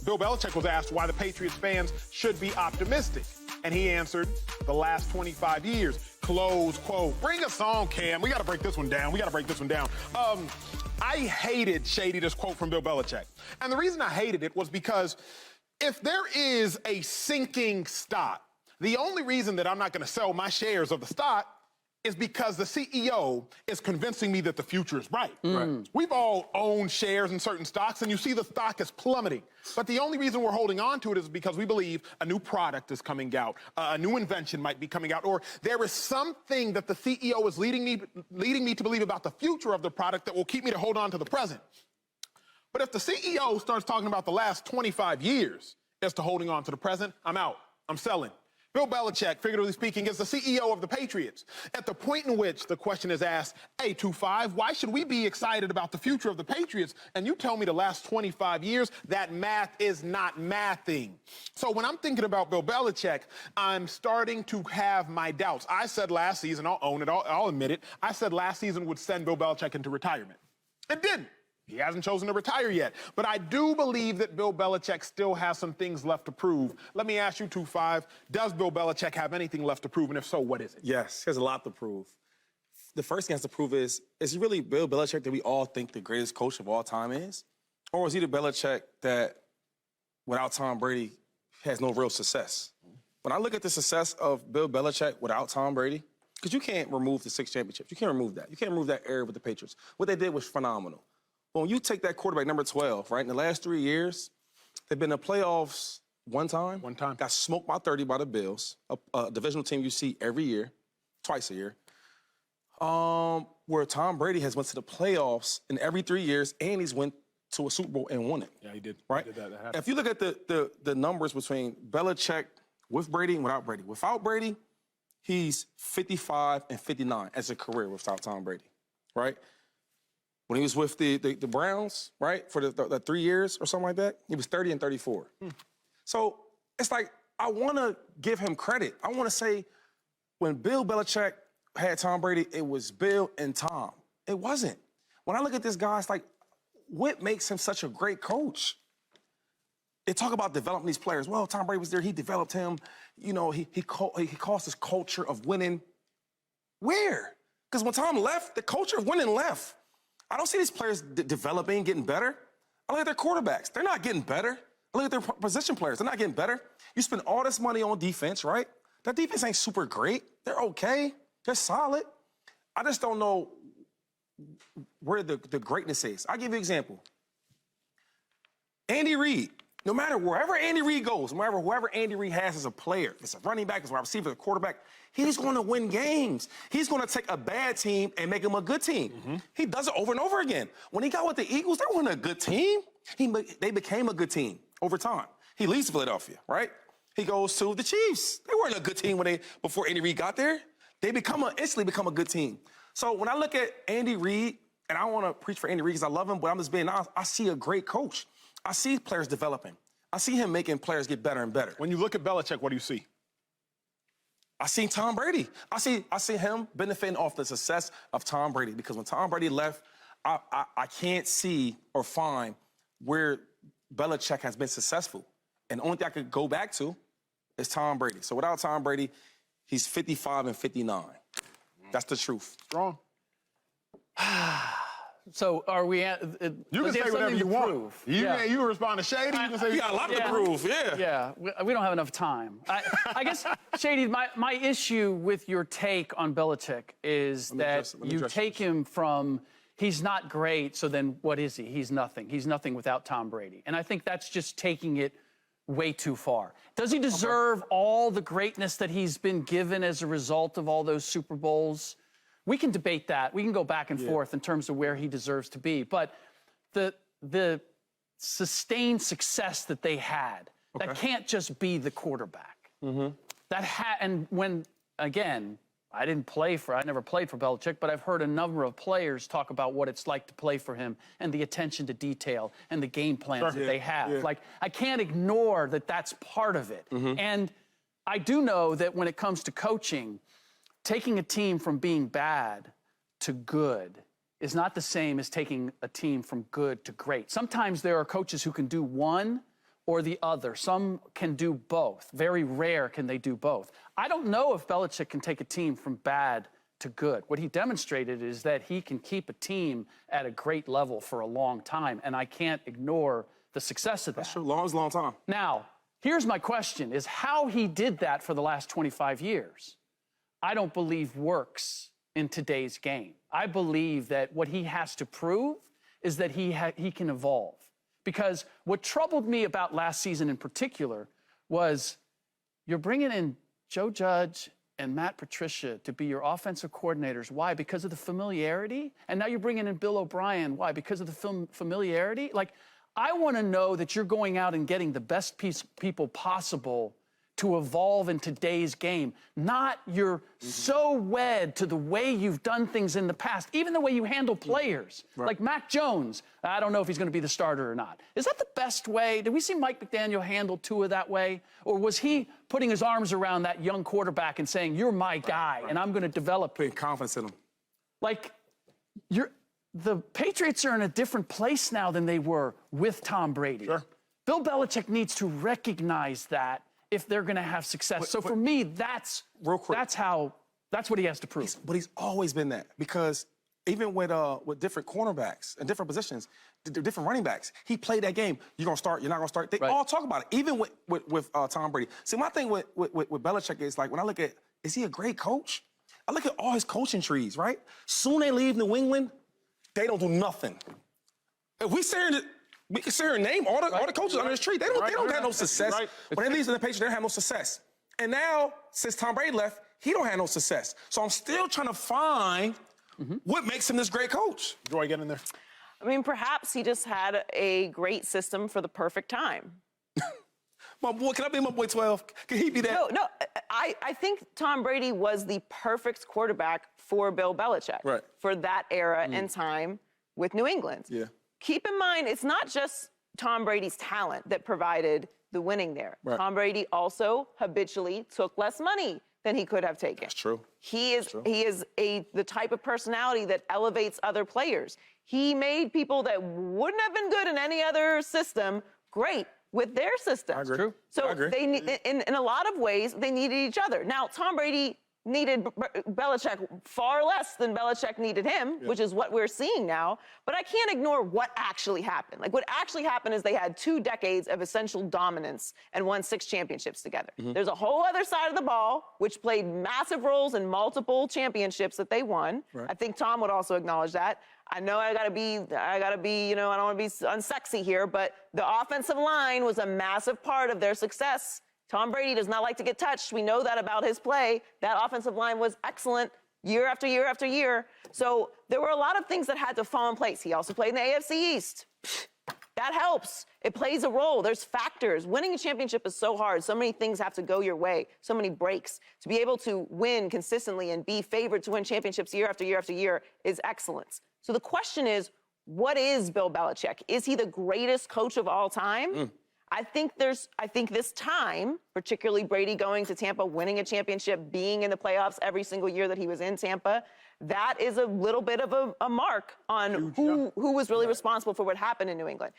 Bill Belichick was asked why the Patriots fans should be optimistic. And he answered, the last 25 years, close quote. Bring us on, Cam. We got to break this one down. I hated, Shady, this quote from Bill Belichick. And the reason I hated it was because if there is a sinking stock, the only reason that I'm not going to sell my shares of the stock is because the CEO is convincing me that the future is bright. Right. We've all owned shares in certain stocks, and you see the stock is plummeting. But the only reason we're holding on to it is because we believe a new product is coming out, a new invention might be coming out, or there is something that the CEO is leading me to believe about the future of the product that will keep me to hold on to the present. But if the CEO starts talking about the last 25 years as to holding on to the present, I'm out. I'm selling. Bill Belichick, figuratively speaking, is the CEO of the Patriots. At the point in which the question is asked, hey, 2-5, why should we be excited about the future of the Patriots? And you tell me the last 25 years, that math is not mathing. So when I'm thinking about Bill Belichick, I'm starting to have my doubts. I said last season, I'll own it, I'll admit it, I said last season would send Bill Belichick into retirement. It didn't. He hasn't chosen to retire yet. But I do believe that Bill Belichick still has some things left to prove. Let me ask you, 2-5, does Bill Belichick have anything left to prove? And if so, what is it? Yes, he has a lot to prove. The first thing he has to prove is he really Bill Belichick that we all think the greatest coach of all time is? Or is he the Belichick that, without Tom Brady, has no real success? When I look at the success of Bill Belichick without Tom Brady, because you can't remove the 6 championships. You can't remove that. You can't remove that era with the Patriots. What they did was phenomenal. But when you take that quarterback, number 12, right, in the last 3 years, they've been in the playoffs one time. One time. Got smoked by 30 by the Bills, a divisional team you see every year, twice a year. Where Tom Brady has went to the playoffs in every 3 years, and he's went to a Super Bowl and won it. Yeah, he did. Right? He did that. If you look at the numbers between Belichick with Brady and without Brady. Without Brady, he's 55 and 59 as a career without Tom Brady, right? When he was with the Browns, right, for the 3 years or something like that, he was 30 and 34. So it's like, I want to give him credit. I want to say, when Bill Belichick had Tom Brady, it was Bill and Tom. It wasn't. When I look at this guy, it's like, what makes him such a great coach? They talk about developing these players. Well, Tom Brady was there. He developed him. You know, he caused this culture of winning. Where? Because when Tom left, the culture of winning left. I don't see these players developing, getting better. I look at their quarterbacks. They're not getting better. I look at their position players. They're not getting better. You spend all this money on defense, right? That defense ain't super great. They're okay. They're solid. I just don't know where the greatness is. I'll give you an example. Andy Reid. No matter wherever Andy Reid goes, no matter whoever Andy Reid has as a player, if it's a running back, if it's a receiver, a quarterback, he's going to win games. He's going to take a bad team and make them a good team. He does it over and over again. When he got with the Eagles, they weren't a good team. They became a good team over time. He leaves Philadelphia, right? He goes to the Chiefs. They weren't a good team before Andy Reid got there. They instantly become a good team. So when I look at Andy Reid, and I want to preach for Andy Reid because I love him, but I'm just being honest, I see a great coach. I see players developing. I see him making players get better and better. When you look at Belichick, what do you see? I see Tom Brady. I see him benefiting off the success of Tom Brady, because when Tom Brady left, I can't see or find where Belichick has been successful. And the only thing I could go back to is Tom Brady. So without Tom Brady, he's 55 and 59. That's the truth. Strong. So are we at... You can say whatever you want. You can respond to Shady. You can say... You got a lot to prove, yeah. Yeah, we don't have enough time. I guess, Shady, my issue with your take on Belichick is that you take him from... He's not great, so then what is he? He's nothing. He's nothing without Tom Brady. And I think that's just taking it way too far. Does he deserve all the greatness that he's been given as a result of all those Super Bowls? We can debate that. We can go back and forth in terms of where he deserves to be. But the sustained success that they had, that can't just be the quarterback. And when, again, I never played for Belichick, but I've heard a number of players talk about what it's like to play for him and the attention to detail and the game plans that they have. Like, I can't ignore that that's part of it. And I do know that when it comes to coaching, taking a team from being bad to good is not the same as taking a team from good to great. Sometimes there are coaches who can do one or the other. Some can do both. Very rare can they do both. I don't know if Belichick can take a team from bad to good. What he demonstrated is that he can keep a team at a great level for a long time, and I can't ignore the success of that. That's true. Long time. Now, here's my question, is how he did that for the last 25 years, I don't believe works in today's game. I believe that what he has to prove is that he can evolve. Because what troubled me about last season in particular was you're bringing in Joe Judge and Matt Patricia to be your offensive coordinators. Why? Because of the familiarity? And now you're bringing in Bill O'Brien. Why? Because of the familiarity? Like, I want to know that you're going out and getting the best people possible to evolve in today's game, not you're so wed to the way you've done things in the past, even the way you handle players. Right. Like Mac Jones, I don't know if he's going to be the starter or not. Is that the best way? Did we see Mike McDaniel handle Tua that way? Or was he putting his arms around that young quarterback and saying, you're my guy, and I'm going to develop Putting confidence in him. Like, the Patriots are in a different place now than they were with Tom Brady. Sure. Bill Belichick needs to recognize that if they're going to have success. So for me, that's real quick. That's what he has to prove. But he's always been that, because even with different cornerbacks and different positions, different running backs, he played that game. You're gonna start. You're not gonna start. They all talk about it. Even with Tom Brady. See, my thing with Belichick is, like, when I look at, is he a great coach? I look at all his coaching trees. Right. Soon they leave New England, they don't do nothing. If we can sit here and name all the coaches under his tree. They don't have no success. Right. When they leave the Patriots, they don't have no success. And now, since Tom Brady left, he don't have no success. So I'm still trying to find what makes him this great coach. Joy, get in there. I mean, perhaps he just had a great system for the perfect time. My boy, can I be my boy 12? Can he be that? No, I think Tom Brady was the perfect quarterback for Bill Belichick for that era and time with New England. Yeah. Keep in mind, it's not just Tom Brady's talent that provided the winning there. Right. Tom Brady also habitually took less money than he could have taken. That's true. He is the type of personality that elevates other players. He made people that wouldn't have been good in any other system great with their system. I agree. True. So I agree. they in a lot of ways they needed each other. Now Tom Brady needed Belichick far less than Belichick needed him, which is what we're seeing now. But I can't ignore what actually happened. Like, what actually happened is they had 2 decades of essential dominance and won 6 championships together. There's a whole other side of the ball, which played massive roles in multiple championships that they won. I think Tom would also acknowledge that. I know I gotta be, I don't want to be unsexy here, but the offensive line was a massive part of their success. Tom Brady does not like to get touched. We know that about his play. That offensive line was excellent year after year after year. So there were a lot of things that had to fall in place. He also played in the AFC East. That helps. It plays a role. There's factors. Winning a championship is so hard. So many things have to go your way. So many breaks. To be able to win consistently and be favored to win championships year after year after year is excellence. So the question is, what is Bill Belichick? Is he the greatest coach of all time? I think this time, particularly Brady going to Tampa, winning a championship, being in the playoffs every single year that he was in Tampa, that is a little bit of a mark on who was really responsible for what happened in New England.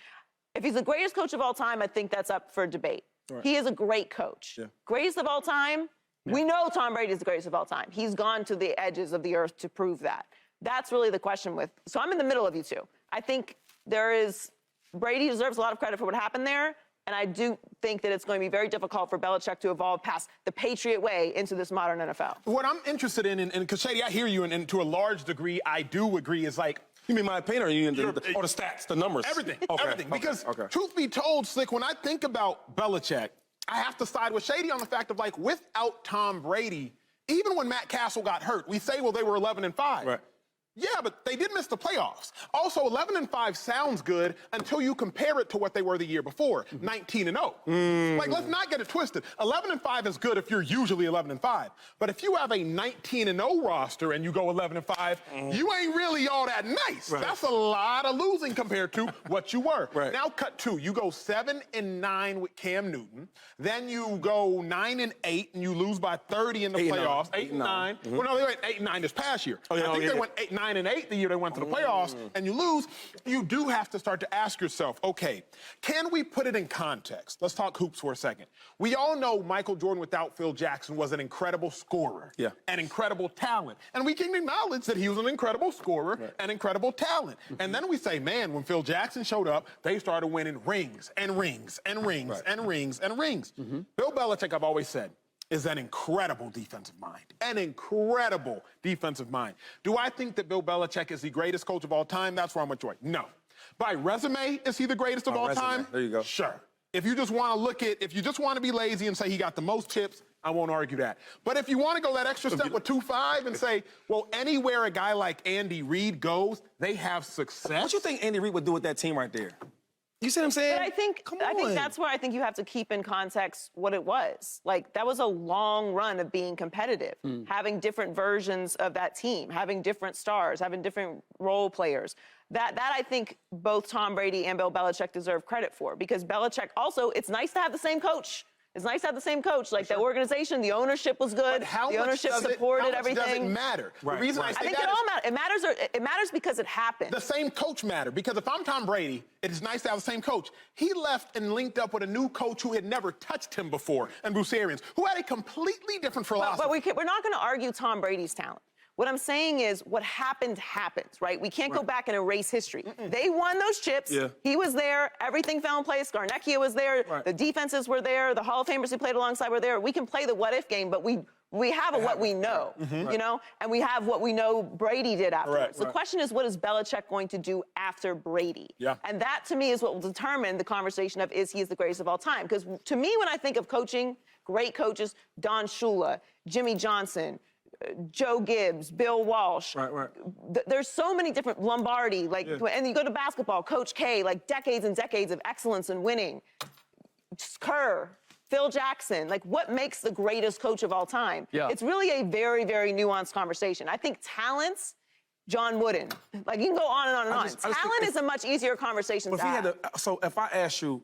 If he's the greatest coach of all time, I think that's up for debate. He is a great coach. Greatest of all time, we know Tom Brady is the greatest of all time. He's gone to the edges of the earth to prove that. That's really the question so I'm in the middle of you two. I think Brady deserves a lot of credit for what happened there. And I do think that it's going to be very difficult for Belichick to evolve past the Patriot way into this modern NFL. What I'm interested in, and because Shady, I hear you, and to a large degree, I do agree, is like, You mean my opinion, or you mean the stats, the numbers? Everything, everything. Because truth be told, Slick, when I think about Belichick, I have to side with Shady on the fact of, like, without Tom Brady, even when Matt Castle got hurt, we say, well, they were 11-5. Right. Yeah, but they did miss the playoffs. Also, 11-5 sounds good until you compare it to what they were the year before, 19-0. Like, let's not get it twisted. 11-5 is good if you're usually 11-5. But if you have a 19-0 roster and you go 11-5, you ain't really all that nice. Right. That's a lot of losing compared to what you were. Right. Now, cut 2. You go 7-9 with Cam Newton. Then you go 9-8 and you lose by 30 in the playoffs. 8-9. Well, no, they went 8-9 this past year. I think they went 8-9 9-8 the year they went to the playoffs, and you lose, you do have to start to ask yourself, okay, can we put it in context? Let's talk hoops for a second. We all know Michael Jordan without Phil Jackson was an incredible scorer, an incredible talent. And we can acknowledge that he was an incredible scorer, an incredible talent. And then we say, man, when Phil Jackson showed up, they started winning rings and rings and rings and rings and rings. Bill Belichick, I've always said, is an incredible defensive mind. An incredible defensive mind. Do I think that Bill Belichick is the greatest coach of all time? That's where I'm with Joy. No. By resume, is he the greatest of all time? There you go. Sure. If you just want to look at, if you just want to be lazy and say he got the most chips, I won't argue that. But if you want to go that extra step with 2-5 and say, well, anywhere a guy like Andy Reid goes, they have success. What you think Andy Reid would do with that team right there? You see what I'm saying? But I think that's where I think you have to keep in context what it was. Like, that was a long run of being competitive, having different versions of that team, having different stars, having different role players. That I think both Tom Brady and Bill Belichick deserve credit for, because Belichick also, it's nice to have the same coach. It's nice to have the same coach. Like, the organization, the ownership was good. The ownership supported everything. How much does it matter? The reason I say think it all matters. It matters because it happened. The same coach matter. Because if I'm Tom Brady, it is nice to have the same coach. He left and linked up with a new coach who had never touched him before, and Bruce Arians, who had a completely different philosophy. But we're not going to argue Tom Brady's talent. What I'm saying is what happened happens, right? We can't go back and erase history. They won those chips. He was there. Everything fell in place. Scarnecchia was there. The defenses were there. The Hall of Famers he played alongside were there. We can play the what-if game, but we have what we know, you know? And we have what we know Brady did afterwards. The question is, what is Belichick going to do after Brady? And that, to me, is what will determine the conversation of, is he the greatest of all time? Because to me, when I think of coaching, great coaches, Don Shula, Jimmy Johnson, Joe Gibbs, Bill Walsh. There's so many different, Lombardi, and you go to basketball, Coach K, like decades and decades of excellence and winning. Kerr, Phil Jackson, like, what makes the greatest coach of all time? It's really a very, very nuanced conversation. I think talents, John Wooden. Like, you can go on and on and on. Talent is a much easier conversation to have. So if I ask you,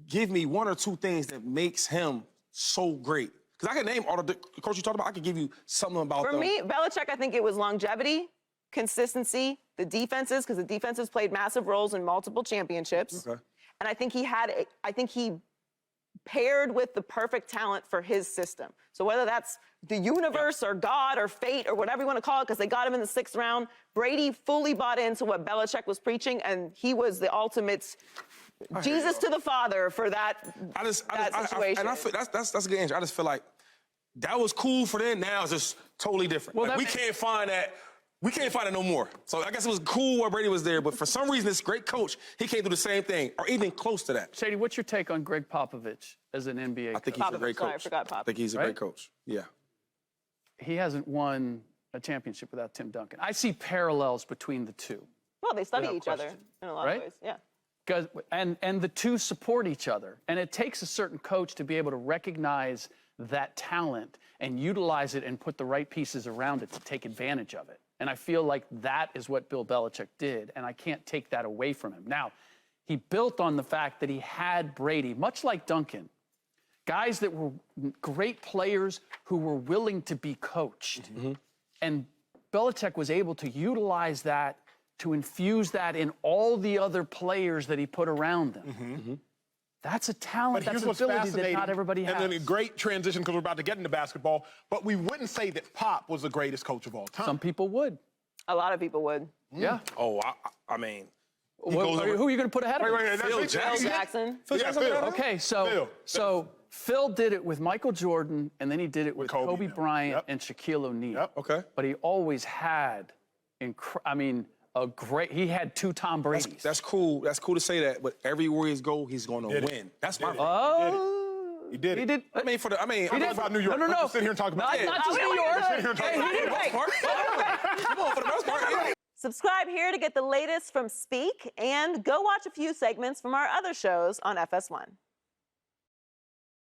give me one or two things that makes him so great. Because I can name all the coaches you talked about. I could give you something about them. For me, Belichick, I think it was longevity, consistency, the defenses, because the defenses played massive roles in multiple championships. And I think he paired with the perfect talent for his system. So whether that's the universe or God or fate or whatever you want to call it, because they got him in the 6th round, Brady fully bought into what Belichick was preaching, and he was the ultimate Jesus to the Father for that situation. And I feel that's a good answer. I just feel like that was cool for them. Now it's just totally different. Well, like, we can't find that. We can't find it no more. So I guess it was cool while Brady was there, but for some reason, this great coach, he can't do the same thing or even close to that. Shady, what's your take on Greg Popovich as an NBA coach? I think he's a great coach. Sorry, I forgot Popovich. I think he's a great coach. Yeah. He hasn't won a championship without Tim Duncan. I see parallels between the two. Well, they study each other in a lot of ways. And the two support each other. And it takes a certain coach to be able to recognize that talent and utilize it and put the right pieces around it to take advantage of it. And I feel like that is what Bill Belichick did, and I can't take that away from him. Now, he built on the fact that he had Brady, much like Duncan, guys that were great players who were willing to be coached. And Belichick was able to utilize that to infuse that in all the other players that he put around them. That's a talent, that's an ability that not everybody has. And then a great transition, because we're about to get into basketball, but we wouldn't say that Pop was the greatest coach of all time. Some people would. A lot of people would. Yeah. Oh, I mean. Who are you going to put ahead of him? Phil Jackson. Okay, so Phil did it with Michael Jordan, and then he did it with Kobe Bryant and Shaquille O'Neal. But he always had, he had 2 Tom Bradys. That's cool. That's cool to say that. But everywhere he goes, he's going to win. That's my. He did it. He did. I mean, I'm talking about New York. No. Sit here and talk about Not just New York. Come on, for the most part. Subscribe here to get the latest from Speak, and go watch a few segments from our other shows on FS1.